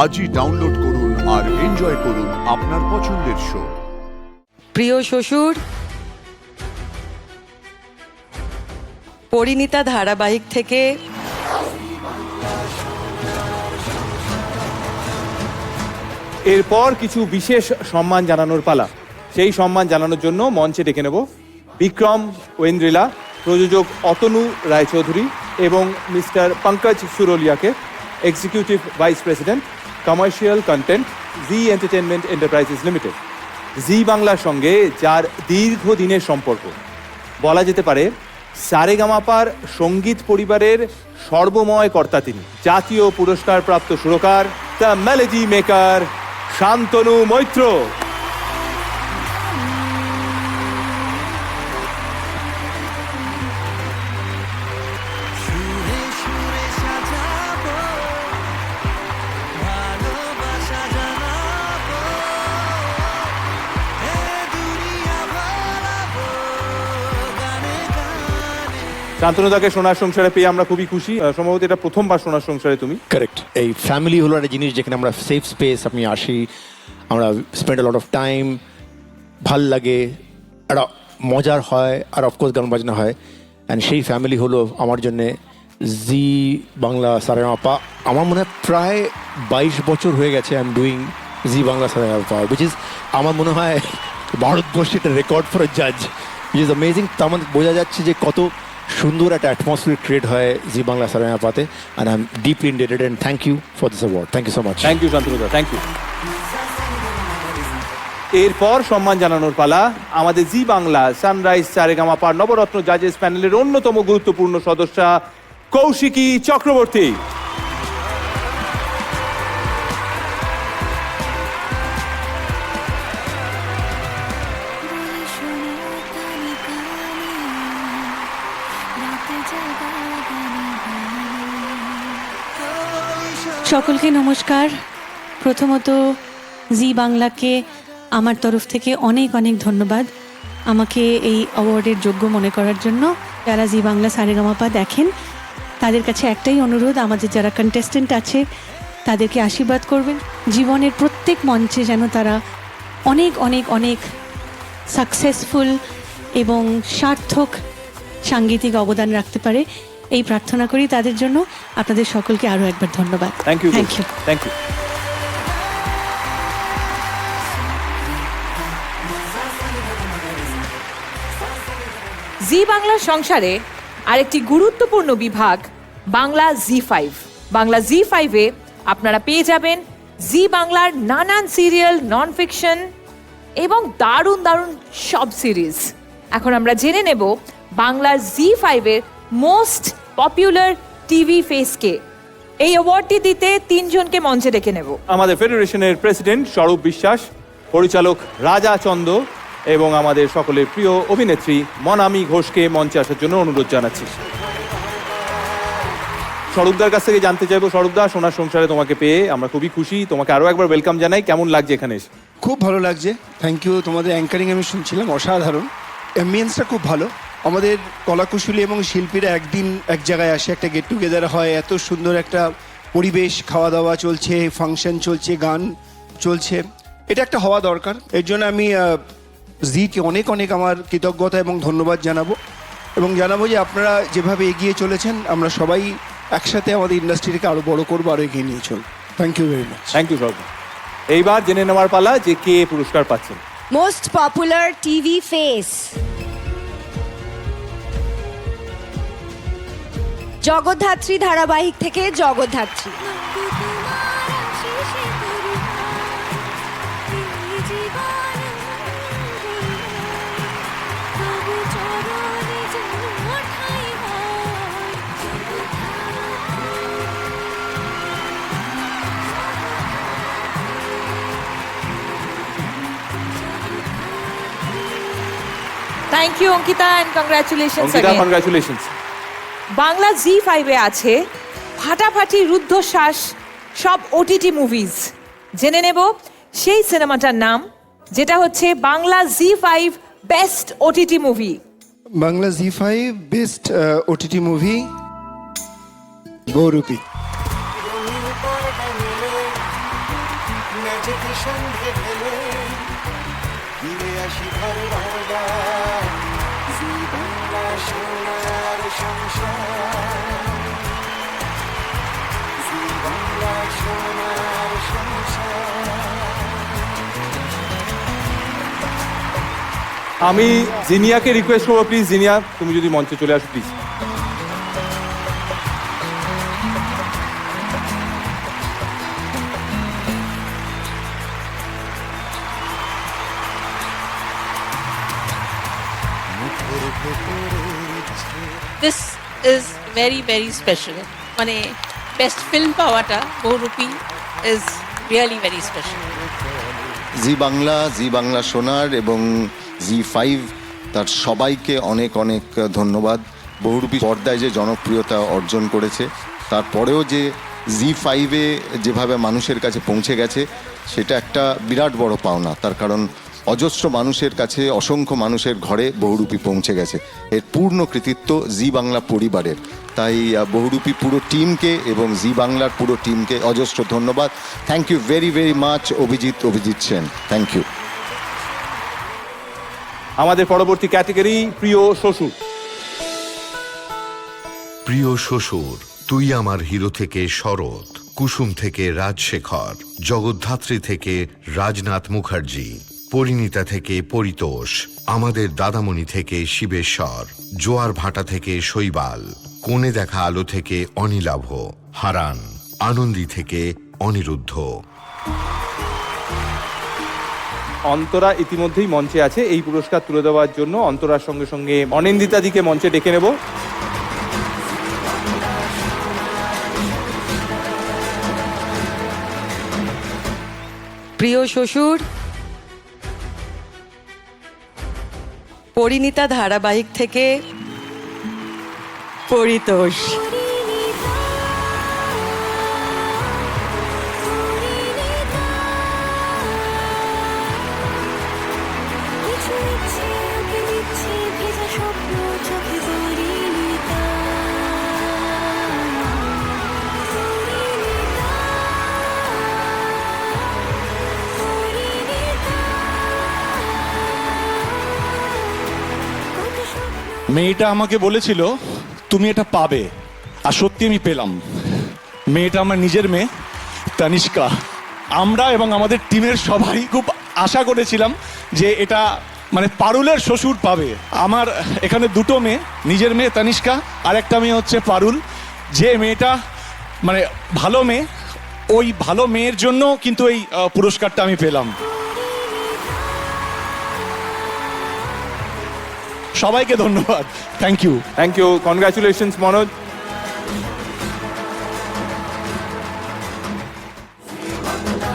আজই ডাউনলোড করুন আর এনজয় করুন আপনার পছন্দের শো। প্রিয় শ্বশুর, পরিণীতা ধারাবাহিক থেকে এরপর কিছু বিশেষ সম্মান জানানোর পালা। সেই সম্মান জানানোর জন্য মঞ্চে ডেকে নেব বিক্রম ওয়েন্দ্রিলা, প্রযোজক অতনু রায়চৌধুরী এবং মিস্টার পঙ্কজ সুরলিয়াকে, executive vice president, commercial content, Zee entertainment enterprises limited. Zee বাংলার সঙ্গে যার দীর্ঘদিনের সম্পর্ক, বলা যেতে পারে সারেগামাপার সঙ্গীত পরিবারের সর্বময় কর্তা তিনি। জাতীয় পুরস্কারপ্রাপ্ত সুরকার, the melody maker Shantanu Moitra. শান্তনুদাকে সোনার সংসারে পেয়ে আমরা খুবই খুশি। সম্ভবত এটা প্রথমবার সোনার সংসারে তুমি। কারেক্ট। এই ফ্যামিলি হলো একটা জিনিস যেখানে আমরা সেফ স্পেস, আমি আসি, আমরা স্পেন্ড লট অফ টাইম, ভাল লাগে, একটা মজার হয়, আর অফকোর্স গান বাজনা হয়। অ্যান্ড সেই ফ্যামিলি হলো আমার জন্যে জি বাংলা সারেগামাপা। আমার মনে হয় প্রায় 22 বছর হয়ে গেছে I am doing Zee Bangla Saregamapa, which is আমার মনে হয় ভারতবর্ষে একটা রেকর্ড ফর জাজ, উইচ ইজ অ্যামেজিং। তার মধ্যে বোঝা যাচ্ছে যে কত সুন্দর একটা অ্যাটমসফিয়ার ক্রিয়েট হয় জি বাংলা সারেগামাপাতে। And I am deeply indebted and thank you for this award. Thank you so much. Thank you শান্তনুদা, থ্যাংক ইউ। এরপর সম্মান জানানোর পালা আমাদের জি বাংলা সানরাইজ সারেগামাপার নবরত্ন জাজেস প্যানেলের অন্যতম গুরুত্বপূর্ণ সদস্যা কৌশিকী চক্রবর্তী। সকলকে নমস্কার। প্রথমত জি বাংলাকে আমার তরফ থেকে অনেক অনেক ধন্যবাদ আমাকে এই অ্যাওয়ার্ডের যোগ্য মনে করার জন্য। যারা জি বাংলা সারেগামাপা দেখেন তাদের কাছে একটাই অনুরোধ, আমাদের যারা কন্টেস্টেন্ট আছে তাদেরকে আশীর্বাদ করবেন, জীবনের প্রত্যেক মঞ্চে যেন তারা অনেক অনেক অনেক সাকসেসফুল এবং সার্থক সাংগীতিক অবদান রাখতে পারে, এই প্রার্থনা করি তাদের জন্য। আপনাদের সকলকে আরও একবার ধন্যবাদ। Thank you, thank you, thank you. Zee বাংলার সংসারে আরেকটি গুরুত্বপূর্ণ বিভাগ বাংলা জি5। বাংলা জি5-এ আপনারা পেয়ে যাবেন জি বাংলার নানান সিরিয়াল, নন ফিকশন এবং দারুণ দারুণ সব সিরিজ। এখন আমরা জেনে নেব বাংলার জি5-এর মোস্ট পপুলার টিভি ফেসকে। এই অ্যাওয়ার্ডটি দিতে তিনজনকে মঞ্চে ডেকে নেব। আমাদের ফেডারেশনের প্রেসিডেন্ট স্বরূপ বিশ্বাস, পরিচালক রাজা চন্দ এবং আমাদের সকলের প্রিয় অভিনেত্রী মনামি ঘোষকে মঞ্চে আসার জন্য অনুরোধ জানাচ্ছি। স্বরূপদার কাছ থেকে জানতে চাইবো, স্বরূপদা সোনার সংসারে তোমাকে পেয়ে আমরা খুবই খুশি, তোমাকে আরো একবার ওয়েলকাম জানাই। কেমন লাগছে এখানে এসে? খুব ভালো লাগছে, থ্যাংক ইউ। তোমাদের অ্যাঙ্কারিং আমি শুনছিলাম, অসাধারণ। অ্যাম্বিয়েন্সটা খুব ভালো। আমাদের কলাকুশলী এবং শিল্পীরা একদিন এক জায়গায় আসে, একটা গেট টুগেদার হয়, এত সুন্দর একটা পরিবেশ, খাওয়া দাওয়া চলছে, ফাংশন চলছে, গান চলছে, এটা একটা হওয়া দরকার। এর জন্য আমি জিকে অনেক অনেক আমার কৃতজ্ঞতা এবং ধন্যবাদ জানাবো, এবং জানাবো যে আপনারা যেভাবে এগিয়ে চলেছেন আমরা সবাই একসাথে আমাদের ইন্ডাস্ট্রিটাকে আরও বড় করবো, আরও এগিয়ে নিয়ে চলবো। Thank you very much. Thank you Swarup. এইবার জেনে নেওয়ার পালা যে কে পুরস্কার পাচ্ছেন। Most popular TV face Jagaddhatri ধারাবাহিক থেকে Jagaddhatri. Thank you Ankita and congratulations. Ankita, congratulations. Bangla জি5-এ আছে ফাটাফাটি, রুদ্ধশ্বাস সব ওটিটি মুভিজ। জেনে নেব সেই সিনেমাটার নাম, যেটা হচ্ছে Bangla Zee5 best OTT movie. Bangla Zee5 best OTT movie Bohurupi. যেতে সন্ধে ঢেলে ফিরে আসি ঘরে বারবার জি বাংলা সোনার সংসার জি বাংলা সোনার সংসার। আমি জিনিয়াকে রিকোয়েস্ট করবো, প্লিজ জিনিয়া তুমি যদি মঞ্চে চলে আসো please. This is very very special. মানে বেস্ট ফিল্ম পাওয়াটা বহুরূপী is really very special. জি বাংলা সোনার এবং জি5 তার সবাইকে অনেক অনেক ধন্যবাদ। বহুরূপী পর্দায় যে জনপ্রিয়তা অর্জন করেছে, তারপরেও যে জি5-এ যেভাবে মানুষের কাছে পৌঁছে গেছে সেটা একটা বিরাট বড় পাওনা। তার কারণ অজস্র মানুষের কাছে, অসংখ্য মানুষের ঘরে বহুরূপী পৌঁছে গেছে। এর পূর্ণ কৃতিত্ব জি বাংলা পরিবারের। তাই বহুরূপী পুরো টিমকে এবং জি বাংলার পুরো টিমকে অজস্র ধন্যবাদ। Thank you very very much Abhijit Sen, thank you. আমাদের পরবর্তী ক্যাটাগরি প্রিয় শ্বশুর। প্রিয় শ্বশুর, তুই আমার হিরো থেকে শরৎ, কুসুম থেকে রাজশেখর, জগদ্ধাত্রী থেকে রাজনাথ মুখার্জি, পরিণীতা থেকে পরিতোষ, আমাদের দাদামণি থেকে শিবেশ্বর, জোয়ার ভাটা থেকে শৈবাল, কোণে দেখা আলো থেকে অনিলাভ, হারান, আনন্দী থেকে অনিরুদ্ধ। অন্তরা ইতিমধ্যেই মঞ্চে আছে এই পুরস্কার তুলে দেওয়ার জন্য। অন্তরার সঙ্গে সঙ্গে অনিন্দিতাদিকে মঞ্চে ডেকে নেব। প্রিয় শ্বশুর পরিণীতা ধারাবাহিক থেকে পরিতোষ। মেয়েটা আমাকে বলেছিল তুমি এটা পাবে, আর সত্যি আমি পেলাম। মেয়েটা আমার নিজের মেয়ে তানিষ্কা। আমরা এবং আমাদের টিমের সবাই খুব আশা করেছিলাম যে এটা মানে পারুলের শ্বশুর পাবে। আমার এখানে দুটো মেয়ে, নিজের মেয়ে তানিষ্কা আর একটা মেয়ে হচ্ছে পারুল। যে মেয়েটা মানে ভালো মেয়ে, ওই ভালো মেয়ের জন্য কিন্তু এই পুরস্কারটা আমি পেলাম। সবাইকে ধন্যবাদ, thank you. Thank you, congratulations Manoj. Bangla